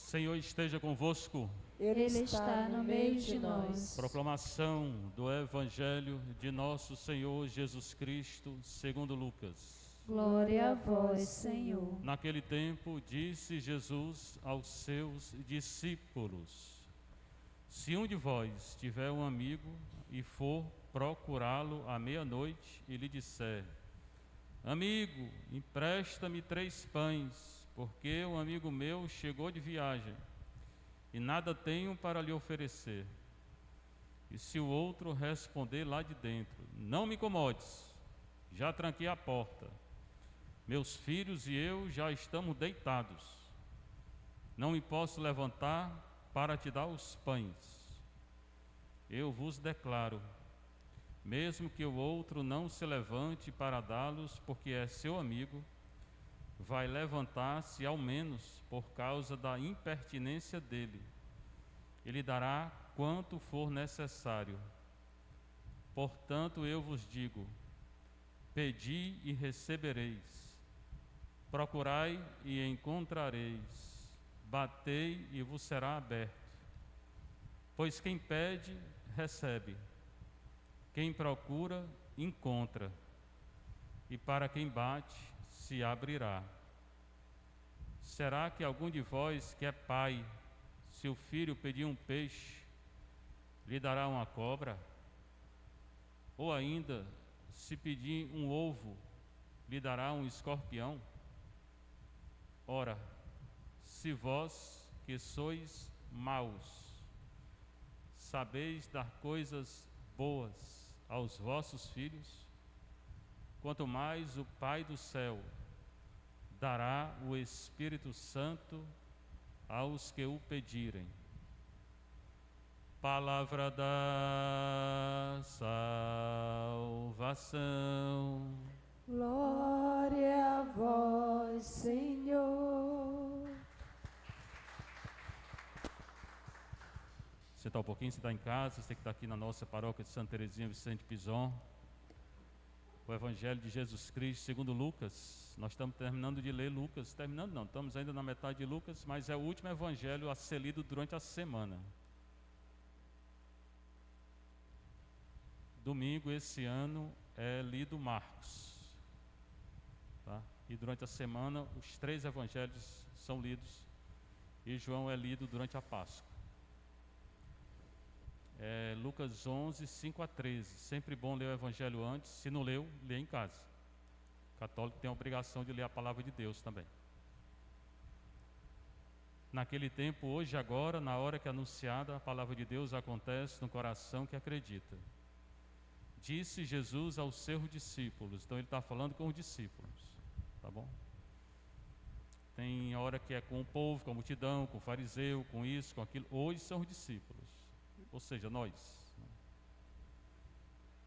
Senhor esteja convosco. Ele está no meio de nós. Proclamação do Evangelho de nosso Senhor Jesus Cristo, segundo Lucas. Glória a vós, Senhor. Naquele tempo, disse Jesus aos seus discípulos: Se um de vós tiver um amigo e for procurá-lo à meia-noite e lhe disser: Amigo, empresta-me 3 pães, porque um amigo meu chegou de viagem e nada tenho para lhe oferecer. E se o outro responder lá de dentro: Não me incomodes, já tranquei a porta, meus filhos e eu já estamos deitados, não me posso levantar para te dar os pães. Eu vos declaro, mesmo que o outro não se levante para dá-los, porque é seu amigo, vai levantar-se ao menos por causa da impertinência dele. Ele dará quanto for necessário. Portanto, eu vos digo: pedi e recebereis, procurai e encontrareis, batei e vos será aberto. Pois quem pede, recebe, quem procura, encontra, e para quem bate, se abrirá. Será que algum de vós que é pai, se o filho pedir um peixe, lhe dará uma cobra? Ou ainda, se pedir um ovo, lhe dará um escorpião? Ora, se vós, que sois maus, sabeis dar coisas boas aos vossos filhos, quanto mais o Pai do céu dará o Espírito Santo aos que o pedirem. Palavra da salvação. Glória a vós, Senhor. Sentar um pouquinho, você está em casa, você que está aqui na nossa paróquia de Santa Teresinha Vicente Pison. O Evangelho de Jesus Cristo segundo Lucas. Nós estamos terminando de ler Lucas. Terminando não, estamos ainda na metade de Lucas, mas é o último Evangelho a ser lido durante a semana. Domingo esse ano é lido Marcos, tá? E durante a semana os 3 Evangelhos são lidos e João é lido durante a Páscoa. Lucas 11, 5 a 13. Sempre bom ler o Evangelho antes. Se não leu, lê em casa. O católico tem a obrigação de ler a palavra de Deus também. Naquele tempo, hoje e agora, na hora que é anunciada, a palavra de Deus acontece no coração que acredita. Disse Jesus aos seus discípulos. Então ele está falando com os discípulos, tá bom? Tem hora que é com o povo, com a multidão, com o fariseu, com isso, com aquilo. Hoje são os discípulos, ou seja, nós.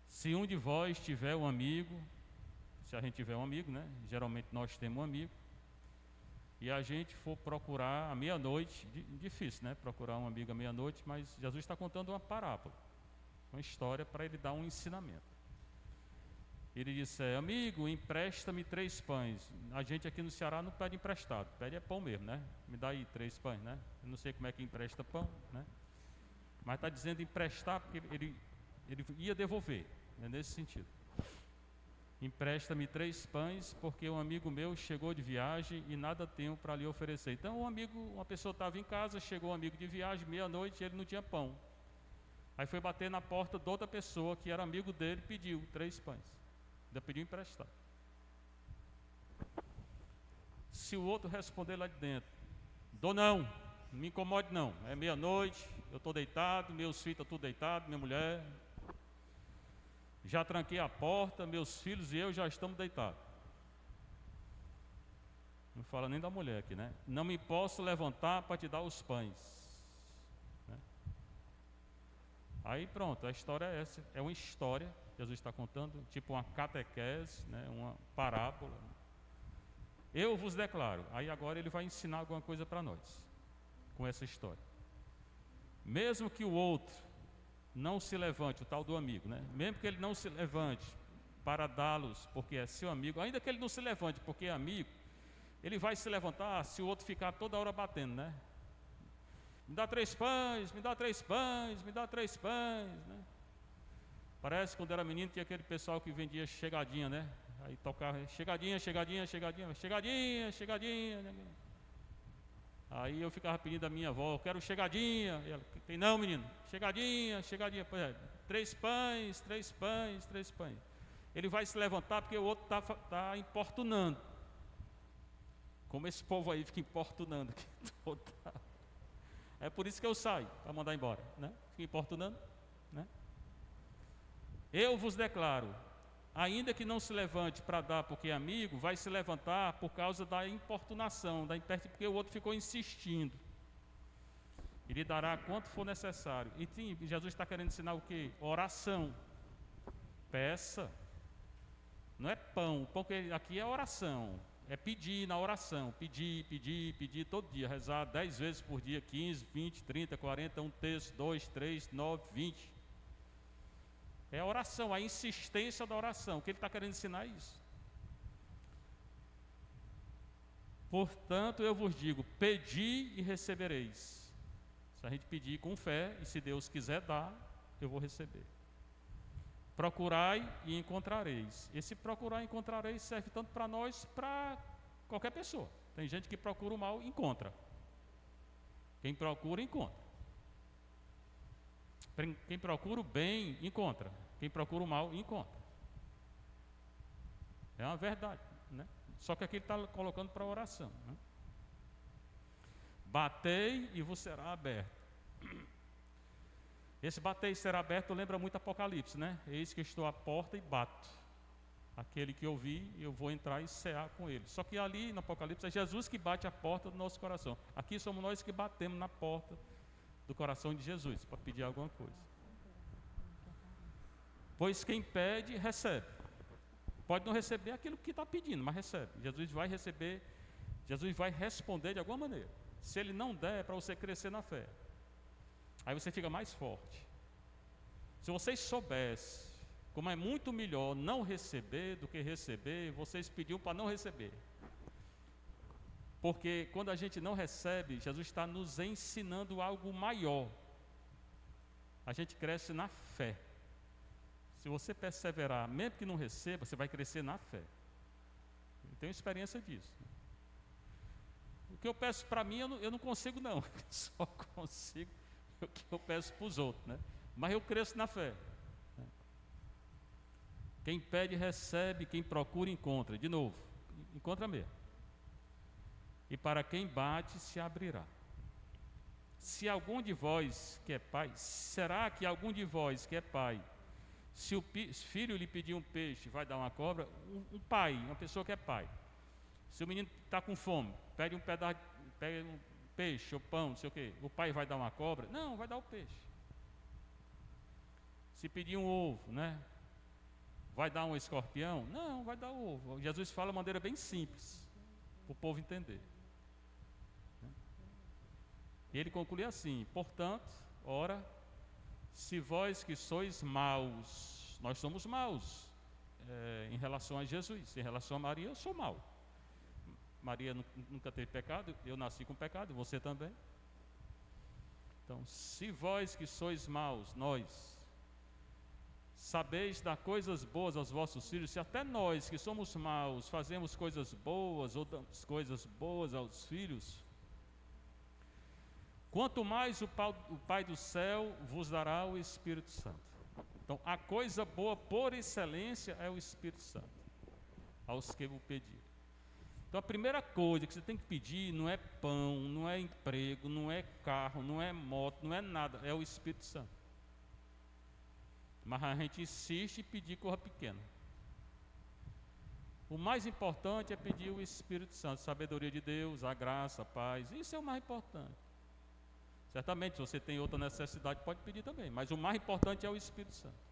Se um de vós tiver um amigo, se a gente tiver um amigo, né? Geralmente nós temos um amigo, e a gente for procurar à meia-noite, difícil, né? Procurar um amigo à meia-noite, mas Jesus está contando uma parábola, uma história para ele dar um ensinamento. Ele disse: amigo, empresta-me 3 pães. A gente aqui no Ceará não pede emprestado, pede é pão mesmo, né? Me dá aí 3 pães, né? Eu não sei como é que empresta pão, né? Mas está dizendo emprestar porque ele ia devolver, né? Nesse sentido. Empresta-me 3 pães, porque um amigo meu chegou de viagem e nada tenho para lhe oferecer. Então uma pessoa estava em casa, chegou um amigo de viagem, meia-noite, ele não tinha pão. Aí foi bater na porta de outra pessoa que era amigo dele, pediu 3 pães. Ainda pediu emprestado. Se o outro responder lá de dentro: dou não me incomode não, é meia-noite, eu estou deitado, meus filhos estão tudo deitados, minha mulher, já tranquei a porta, meus filhos e eu já estamos deitados. Não fala nem da mulher aqui, né? Não me posso levantar para te dar os pães, né? Aí pronto, a história é essa. É uma história, Jesus está contando, tipo uma catequese, né? Uma parábola. Eu vos declaro. Aí agora ele vai ensinar alguma coisa para nós com essa história. Mesmo que o outro não se levante, o tal do amigo, né? Mesmo que ele não se levante para dá-los, porque é seu amigo, ainda que ele não se levante porque é amigo, ele vai se levantar se o outro ficar toda hora batendo, né? Me dá 3 pães, me dá 3 pães, me dá 3 pães, né? Parece que quando era menino tinha aquele pessoal que vendia chegadinha, né? Aí tocava chegadinha, chegadinha, chegadinha, chegadinha, chegadinha, né? Aí eu ficava pedindo à minha avó, eu quero chegadinha. E ela, tem não, menino, chegadinha, chegadinha. Pois é, 3 pães, 3 pães, 3 pães. Ele vai se levantar porque o outro está importunando. Como esse povo aí fica importunando aqui toda. É por isso que eu saio, para mandar embora, né? Fica importunando, né? Eu vos declaro, ainda que não se levante para dar porque é amigo, vai se levantar por causa da importunação, porque o outro ficou insistindo. E lhe dará quanto for necessário. E sim, Jesus está querendo ensinar o quê? Oração. Peça. Não é pão. O pão que aqui é oração. É pedir na oração. Pedir, pedir, pedir todo dia. Rezar 10 vezes por dia, 15, 20, 30, 40, 1 terço, 2, 3, 9, 20. É a oração, a insistência da oração. O que ele está querendo ensinar é isso. Portanto, eu vos digo, pedi e recebereis. Se a gente pedir com fé, e se Deus quiser dar, eu vou receber. Procurai e encontrareis. Esse procurar e encontrareis serve tanto para nós, para qualquer pessoa. Tem gente que procura o mal e encontra. Quem procura, encontra. Quem procura o bem, encontra. Quem procura o mal, encontra. É uma verdade, né? Só que aqui ele está colocando para oração, né? Batei e vos será aberto. Esse bater e será aberto lembra muito Apocalipse, né? Eis que estou à porta e bato. Aquele que ouvir, eu vou entrar e cear com ele. Só que ali no Apocalipse é Jesus que bate a porta do nosso coração. Aqui somos nós que batemos na porta do coração de Jesus para pedir alguma coisa. Pois quem pede, recebe. Pode não receber aquilo que está pedindo, mas recebe. Jesus vai receber, Jesus vai responder de alguma maneira. Se ele não der, é para você crescer na fé. Aí você fica mais forte. Se vocês soubessem como é muito melhor não receber do que receber, vocês pediam para não receber. Porque quando a gente não recebe, Jesus está nos ensinando algo maior. A gente cresce na fé. Se você perseverar, mesmo que não receba, você vai crescer na fé. Eu tenho experiência disso. O que eu peço para mim, eu não consigo não. Só consigo o que eu peço para os outros, né? Mas eu cresço na fé. Quem pede, recebe. Quem procura, encontra. De novo, encontra mesmo. E para quem bate, se abrirá. Se algum de vós que é pai, será que algum de vós que é pai, se o filho lhe pedir um peixe, vai dar uma cobra? Um pai, uma pessoa que é pai. Se o menino está com fome, pede um pedaço, pede um peixe ou pão, não sei o quê, o pai vai dar uma cobra? Não, vai dar o peixe. Se pedir um ovo, né? Vai dar um escorpião? Não, vai dar o ovo. Jesus fala de maneira bem simples, para o povo entender. E ele conclui assim: portanto, ora, se vós que sois maus, nós somos maus em relação a Jesus, em relação a Maria, eu sou mau. Maria nunca teve pecado, eu nasci com pecado, você também. Então, se vós que sois maus, nós, sabeis dar coisas boas aos vossos filhos, se até nós que somos maus fazemos coisas boas ou damos coisas boas aos filhos, quanto mais o Pai do céu vos dará o Espírito Santo. Então, a coisa boa por excelência é o Espírito Santo, aos que o pedirem. Então, a primeira coisa que você tem que pedir não é pão, não é emprego, não é carro, não é moto, não é nada, é o Espírito Santo. Mas a gente insiste em pedir coisa pequena. O mais importante é pedir o Espírito Santo, a sabedoria de Deus, a graça, a paz, isso é o mais importante. Certamente, se você tem outra necessidade, pode pedir também, mas o mais importante é o Espírito Santo.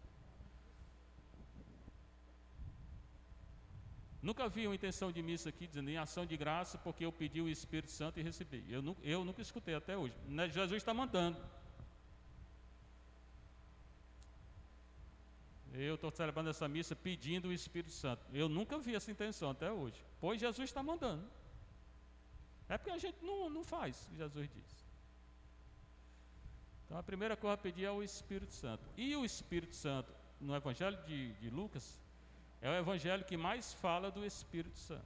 Nunca vi uma intenção de missa aqui dizendo em ação de graça porque eu pedi o Espírito Santo e recebi. Eu nunca escutei até hoje. Jesus está mandando. Eu estou celebrando essa missa pedindo o Espírito Santo. Eu nunca vi essa intenção até hoje. Pois Jesus está mandando. É porque a gente não faz o que Jesus diz. Então a primeira coisa a pedir é o Espírito Santo. E o Espírito Santo, no Evangelho de Lucas, é o Evangelho que mais fala do Espírito Santo.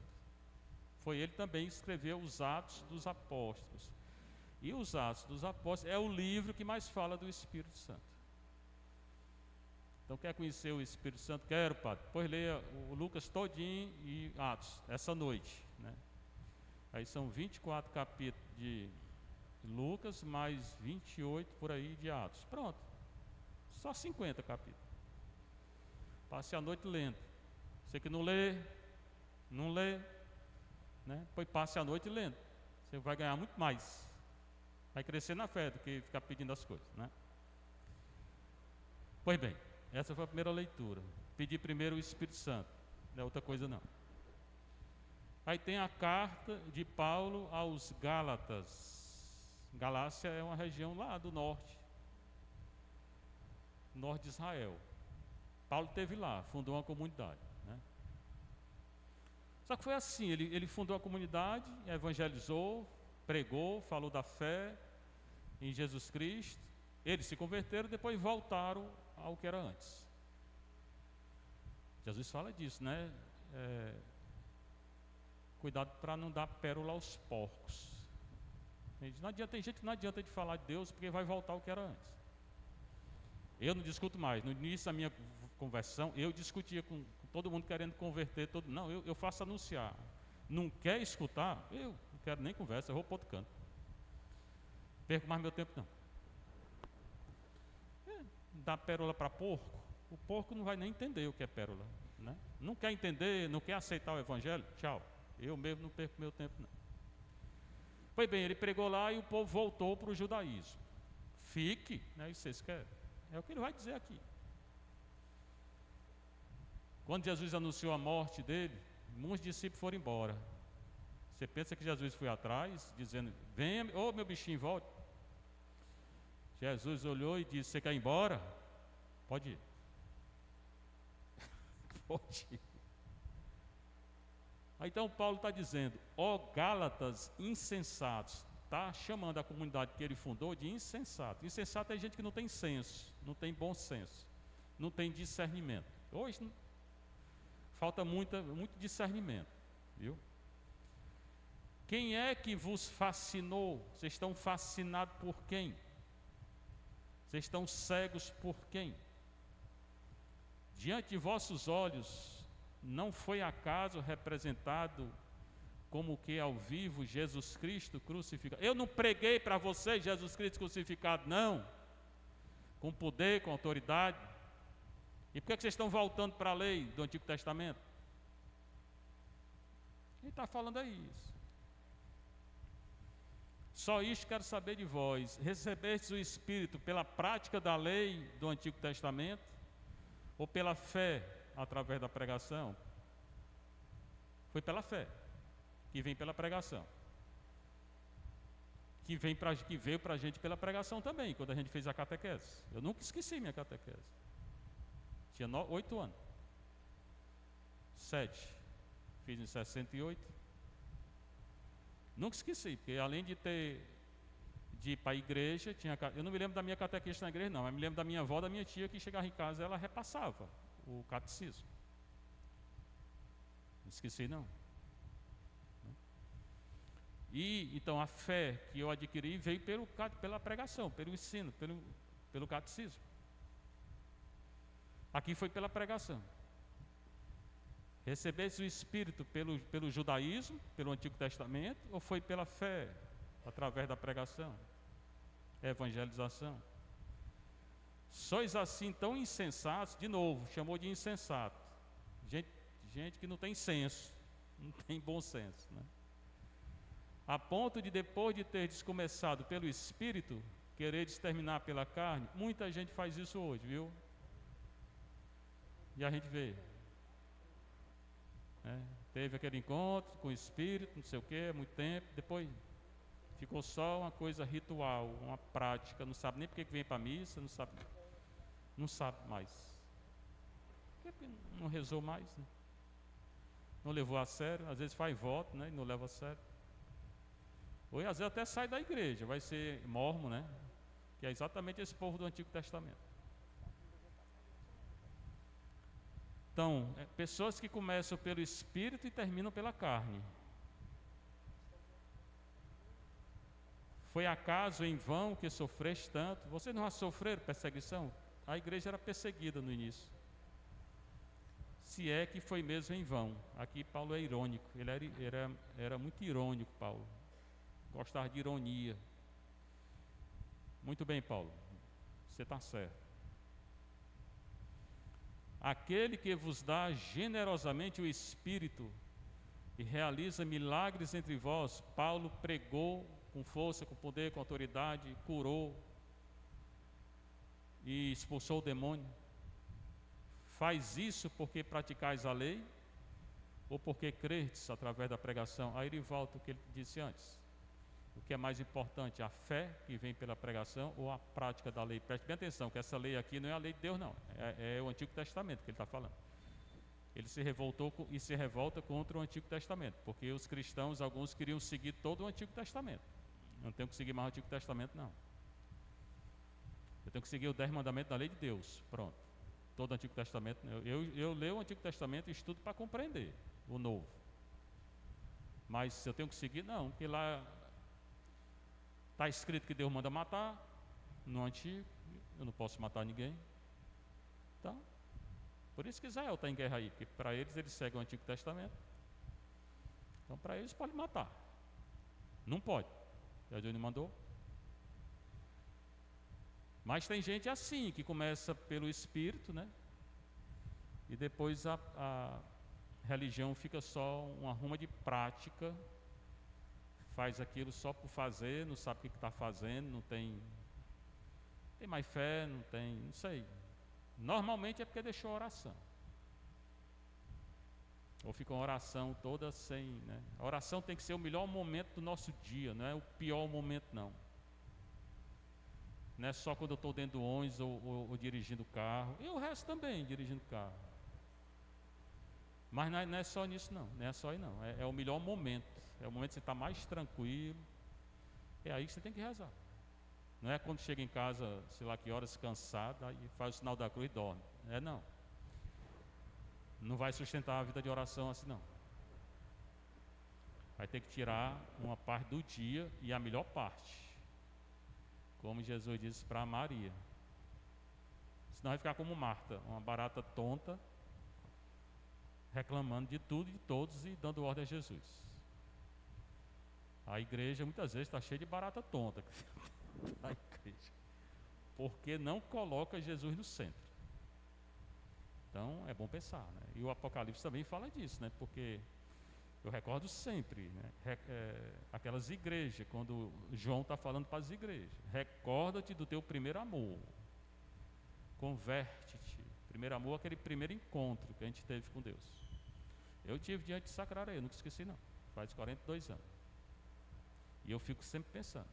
Foi ele também que escreveu os Atos dos Apóstolos. E os Atos dos Apóstolos é o livro que mais fala do Espírito Santo. Então quer conhecer o Espírito Santo? Quero, padre. Pois leia o Lucas todinho e Atos, essa noite, né? Aí são 24 capítulos de Lucas, mais 28 por aí de Atos. Pronto. Só 50 capítulos. Passe a noite lendo. Você que não lê, né? Pois passe a noite lendo. Você vai ganhar muito mais. Vai crescer na fé do que ficar pedindo as coisas, né? Pois bem, essa foi a primeira leitura. Pedir primeiro o Espírito Santo, não é outra coisa não. Aí tem a carta de Paulo aos Gálatas. Galácia é uma região lá do norte de Israel. Paulo esteve lá, fundou uma comunidade, né? Só que foi assim, ele fundou a comunidade, evangelizou, pregou, falou da fé em Jesus Cristo. Eles se converteram, depois voltaram ao que era antes. Jesus fala disso, né? Cuidado para não dar pérola aos porcos. Tem gente que não adianta de falar de Deus, porque vai voltar ao que era antes. Eu não discuto mais. No início da minha conversão, eu discutia com todo mundo querendo converter. Não, eu faço anunciar. Não quer escutar? Eu não quero nem conversa, eu vou para outro canto. Perco mais meu tempo não. Dar pérola para porco, o porco não vai nem entender o que é pérola, né? Não quer entender, não quer aceitar o Evangelho? Tchau. Eu mesmo não perco meu tempo não. Pois bem, ele pregou lá e o povo voltou para o judaísmo. Fique, né? Isso vocês querem? É o que ele vai dizer aqui. Quando Jesus anunciou a morte dele, muitos discípulos foram embora. Você pensa que Jesus foi atrás, dizendo: venha, ô meu bichinho, volte. Jesus olhou e disse: você quer ir embora? Pode ir. Pode ir. Aí, então Paulo está dizendo: ó Gálatas insensatos. Está chamando a comunidade que ele fundou de insensato. Insensato é gente que não tem senso, não tem bom senso, não tem discernimento. Hoje falta muito discernimento, viu? Quem é que vos fascinou? Vocês estão fascinados por quem? Vocês estão cegos por quem? Diante de vossos olhos, não foi acaso representado como que ao vivo Jesus Cristo crucificado? Eu não preguei para vocês Jesus Cristo crucificado, não. Com poder, com autoridade. E por que vocês estão voltando para a lei do Antigo Testamento? Ele está falando aí isso. Só isto quero saber de vós: recebestes o Espírito pela prática da lei do Antigo Testamento ou pela fé através da pregação? Foi pela fé, que vem pela pregação, que veio para a gente pela pregação também, quando a gente fez a catequese. Eu nunca esqueci minha catequese. Tinha 8 anos. 7. Fiz em 68. Nunca esqueci, porque além de ir para a igreja, eu não me lembro da minha catequista na igreja não, mas me lembro da minha avó, da minha tia, que chegava em casa, ela repassava o catecismo. Não esqueci não. E então a fé que eu adquiri veio pela pregação, pelo ensino, pelo catecismo. Aqui foi pela pregação. Recebeste o Espírito pelo judaísmo, pelo Antigo Testamento, ou foi pela fé, através da pregação, evangelização? Sois assim tão insensatos, de novo, chamou de insensato. Gente que não tem senso, não tem bom senso, né? A ponto de, depois de teres começado pelo Espírito, quereres terminar pela carne. Muita gente faz isso hoje, viu? E a gente vê. Teve aquele encontro com o Espírito, não sei o que, há muito tempo, depois ficou só uma coisa ritual, uma prática, não sabe nem por que vem para a missa, não sabe mais. Porque não rezou mais, né? Não levou a sério, às vezes faz voto, né, e não leva a sério. Ou às vezes até sai da igreja, vai ser mormon, né? que é exatamente esse povo do Antigo Testamento. Então, pessoas que começam pelo Espírito e terminam pela carne. Foi acaso em vão que sofreste tanto? Vocês não sofreram perseguição? A igreja era perseguida no início. Se é que foi mesmo em vão. Aqui Paulo é irônico. Ele era muito irônico, Paulo. Gostava de ironia. Muito bem, Paulo. Você está certo. Aquele que vos dá generosamente o Espírito e realiza milagres entre vós. Paulo pregou com força, com poder, com autoridade, curou e expulsou o demônio. Faz isso porque praticais a lei ou porque crerdes através da pregação? Aí ele volta o que ele disse antes. O que é mais importante, a fé que vem pela pregação ou a prática da lei? Preste bem atenção, que essa lei aqui não é a lei de Deus, não. É o Antigo Testamento que ele está falando. Ele se revoltou e se revolta contra o Antigo Testamento, porque os cristãos, alguns queriam seguir todo o Antigo Testamento. Não tenho que seguir mais o Antigo Testamento, não. Eu tenho que seguir os 10 mandamentos da lei de Deus. Pronto. Todo o Antigo Testamento. Eu leio o Antigo Testamento e estudo para compreender o Novo. Mas se eu tenho que seguir, não. Porque lá está escrito que Deus manda matar. No Antigo, eu não posso matar ninguém. Então, por isso que Israel está em guerra aí. Porque para eles seguem o Antigo Testamento. Então, para eles, pode matar. Não pode. Deus não mandou. Mas tem gente assim, que começa pelo Espírito, né? E depois a religião fica só uma ruma de prática. Faz aquilo só por fazer, não sabe o que está fazendo, não tem mais fé, não sei. Normalmente é porque deixou a oração. Ou fica uma oração toda sem, né? A oração tem que ser o melhor momento do nosso dia, não é o pior momento, não. Não é só quando eu estou dentro do ônibus ou dirigindo o carro. E o resto também, dirigindo o carro. Mas não é só nisso, não. Não é só aí, não. É o melhor momento. É o momento que você está mais tranquilo. É aí que você tem que rezar. Não é quando chega em casa, sei lá que horas, cansado, aí faz o sinal da cruz e dorme. Não. Não vai sustentar a vida de oração assim, não. Vai ter que tirar uma parte do dia e a melhor parte. Como Jesus disse para Maria. Senão vai ficar como Marta, uma barata tonta, reclamando de tudo e de todos e dando ordem a Jesus. A igreja muitas vezes está cheia de barata tonta. A igreja. Porque não coloca Jesus no centro. Então é bom pensar, né? E o Apocalipse também fala disso, né? Porque eu recordo sempre, né? Aquelas igrejas, quando João está falando para as igrejas, recorda-te do teu primeiro amor, converte-te. Primeiro amor, aquele primeiro encontro que a gente teve com Deus. Eu tive diante de Sacraria, eu nunca esqueci, não. Faz 42 anos. E eu fico sempre pensando.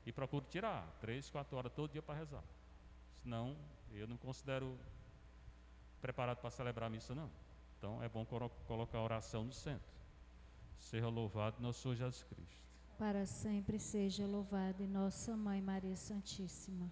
E procuro tirar 3, 4 horas todo dia para rezar. Senão, eu não considero preparado para celebrar a missa, não. Então, é bom colocar a oração no centro. Seja louvado nosso Senhor Jesus Cristo. Para sempre seja louvado nossa Mãe Maria Santíssima.